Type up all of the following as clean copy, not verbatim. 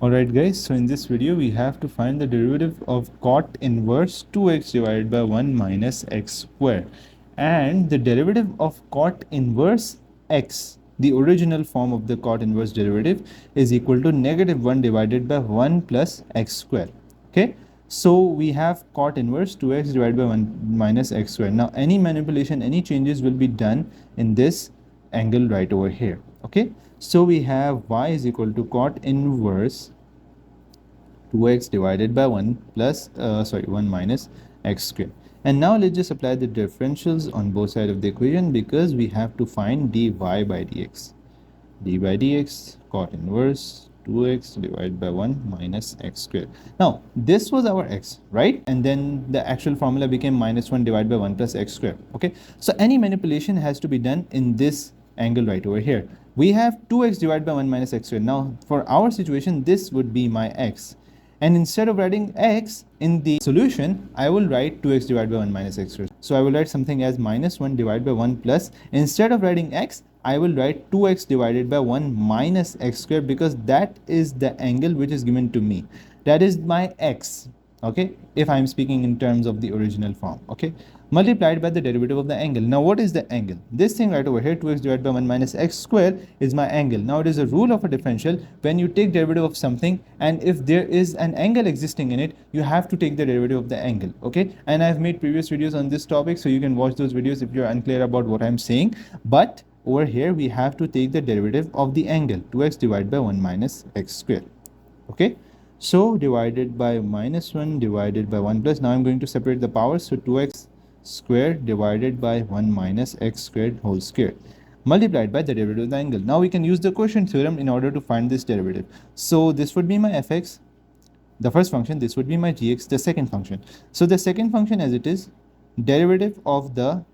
Alright guys, so in this video we have to find the derivative of cot inverse 2x divided by 1 minus x square, and the derivative of cot inverse x, the original form of the cot inverse derivative, is equal to negative 1 divided by 1 plus x square. Okay, so we have cot inverse 2x divided by 1 minus x square. Now any manipulation, any changes will be done in this angle right over here. Okay, so we have y is equal to cot inverse 2x divided by 1 plus 1 minus x square. And now let's just apply the differentials on both sides of the equation, because we have to find dy by dx. d by dx cot inverse 2x divided by 1 minus x square. Now this was our x, right? And then the actual formula became minus 1 divided by 1 plus x square. Okay, so any manipulation has to be done in this angle right over here. We have 2x divided by 1 minus x square. Now for our situation, this would be my x, and instead of writing x in the solution, I will write 2x divided by 1 minus x square. So I will write something as minus 1 divided by 1 plus, instead of writing x, I will write 2x divided by 1 minus x square, because that is the angle which is given to me. That is my x, okay, if I am speaking in terms of the original form, okay, multiplied by the derivative of the angle. Now what is the angle? This thing right over here, 2x divided by 1 minus x square, is my angle. Now it is a rule of a differential: when you take derivative of something and if there is an angle existing in it, you have to take the derivative of the angle. Okay, and I've made previous videos on this topic, so you can watch those videos if you're unclear about what I'm saying. But over here we have to take the derivative of the angle, 2x divided by 1 minus x square. Okay, so divided by minus 1 divided by 1 plus. Now I'm going to separate the powers, so 2x squared divided by 1 minus x squared whole square, multiplied by the derivative of the angle. Now we can use the quotient theorem in order to find this derivative. So this would be my fx, the first function. This would be my gx, the second function. So the second function as it is, derivative of the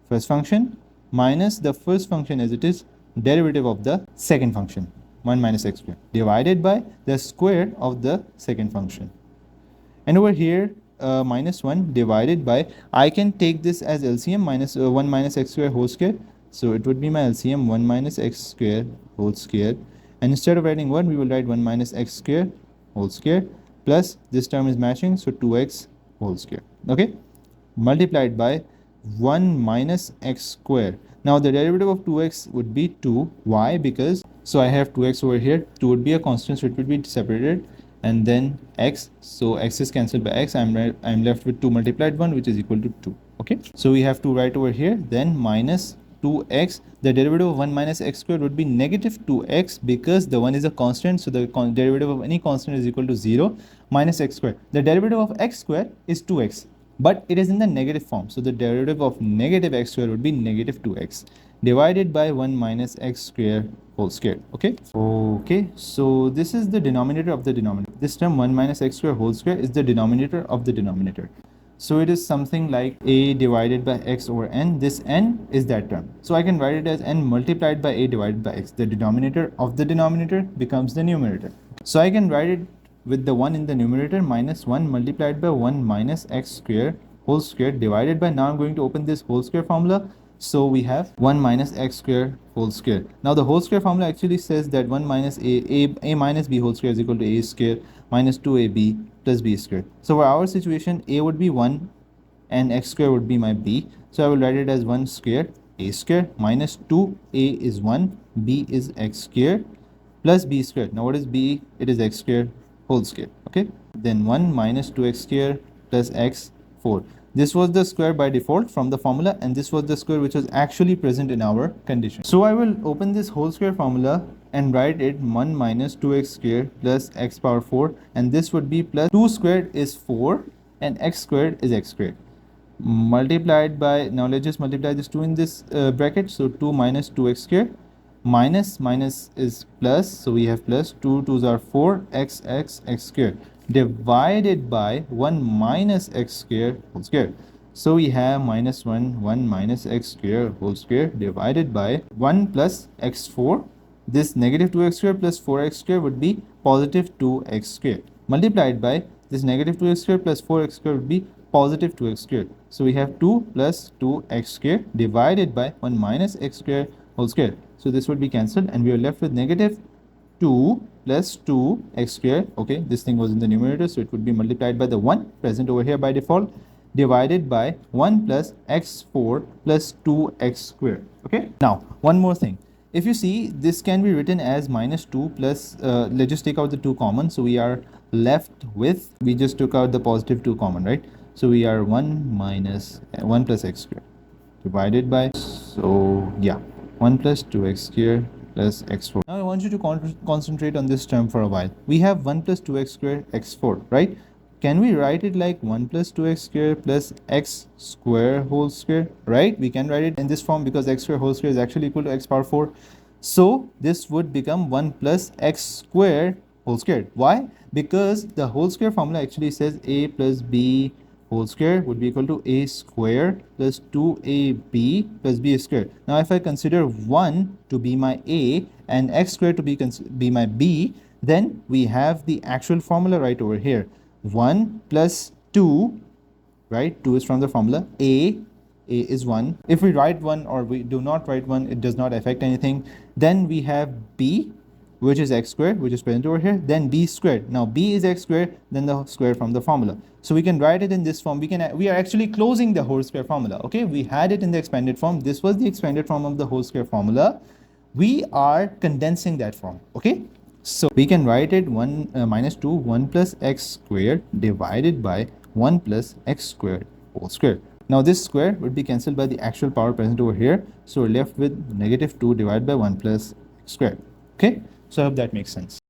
first function minus the first function as it is, derivative of the second function, 1 minus x square, divided by the square of the second function. And over here, minus 1 divided by, I can take this as LCM, minus 1 minus x square whole square. So it would be my LCM 1 minus x square whole square. And instead of writing 1, we will write 1 minus x square whole square, plus this term is matching, so 2x whole square. Okay, multiplied by 1 minus x square. Now the derivative of 2x would be 2. Why? Because, so I have 2x over here, 2 would be a constant, so it would be separated, and then x, so x is cancelled by x. I'm left with 2 multiplied 1, which is equal to 2. Okay, so we have to write over here, then minus 2x. The derivative of 1 minus x square would be negative 2x, because the 1 is a constant, so the derivative of any constant is equal to 0, minus x square. The derivative of x square is 2x, but it is in the negative form, so the derivative of negative x square would be negative 2x, divided by 1 minus x square whole square. Okay, so this is the denominator of the denominator. This term 1 minus x square whole square is the denominator of the denominator. So it is something like a divided by x over n. This n is that term, so I can write it as n multiplied by a divided by x. The denominator of the denominator becomes the numerator. So I can write it with the 1 in the numerator, minus 1 multiplied by 1 minus x square whole square, divided by, now I'm going to open this whole square formula, so we have 1 minus x square whole square. Now the whole square formula actually says that 1 minus a minus b whole square is equal to a square minus 2ab plus b square. So for our situation, a would be 1 and x square would be my b, so I will write it as 1 square a square minus 2, a is 1, b is x square, plus b square. Now what is b? It is x square whole square. Okay, then 1 minus 2x square plus x 4. This was the square by default from the formula, and this was the square which was actually present in our condition. So I will open this whole square formula and write it 1 minus 2x square plus x power 4, and this would be plus 2 squared is 4 and x squared is x squared, multiplied by, now let's just multiply this 2 in this bracket, so 2 minus 2x square, minus minus is plus, so we have plus 2 2s are 4, x square, divided by 1 minus x square whole square. So we have minus 1 minus x square whole square, divided by 1 plus x4. This negative 2x square plus 4x square would be positive 2x square, multiplied by this negative 2x square plus 4x square would be positive 2x square. So we have 2 plus 2x square, divided by 1 minus x square whole square. So this would be cancelled, and we are left with negative 2 plus 2x square. Okay, this thing was in the numerator, so it would be multiplied by the 1 present over here by default, divided by 1 plus x4 plus 2x square. Okay, now one more thing. If you see, this can be written as minus 2 plus, let's just take out the 2 common. So we are left with, we just took out the positive 2 common, right? So we are 1 minus 1 plus x square divided by, so yeah, 1 plus 2x square plus x4. Now I want you to concentrate on this term for a while. We have 1 plus 2x square x4, right? Can we write it like 1 plus 2x square plus x square whole square, right? We can write it in this form because x square whole square is actually equal to x power 4. So this would become 1 plus x square whole square. Why? Because the whole square formula actually says a plus b whole square would be equal to a square plus 2ab plus b square. Now if I consider 1 to be my a and x square to be my b, then we have the actual formula right over here. 1 plus 2, right? 2 is from the formula. A is 1. If we write 1 or we do not write 1, it does not affect anything. Then we have b, which is x squared, which is present over here, then b squared. Now b is x squared, then the square from the formula. So we can write it in this form. We are actually closing the whole square formula. Okay, we had it in the expanded form. This was the expanded form of the whole square formula. We are condensing that form. Okay, so we can write it minus 2 1 plus x squared divided by 1 plus x squared whole square. Now this square would be cancelled by the actual power present over here. So we're left with negative 2 divided by 1 plus x squared. Okay, so I hope that makes sense.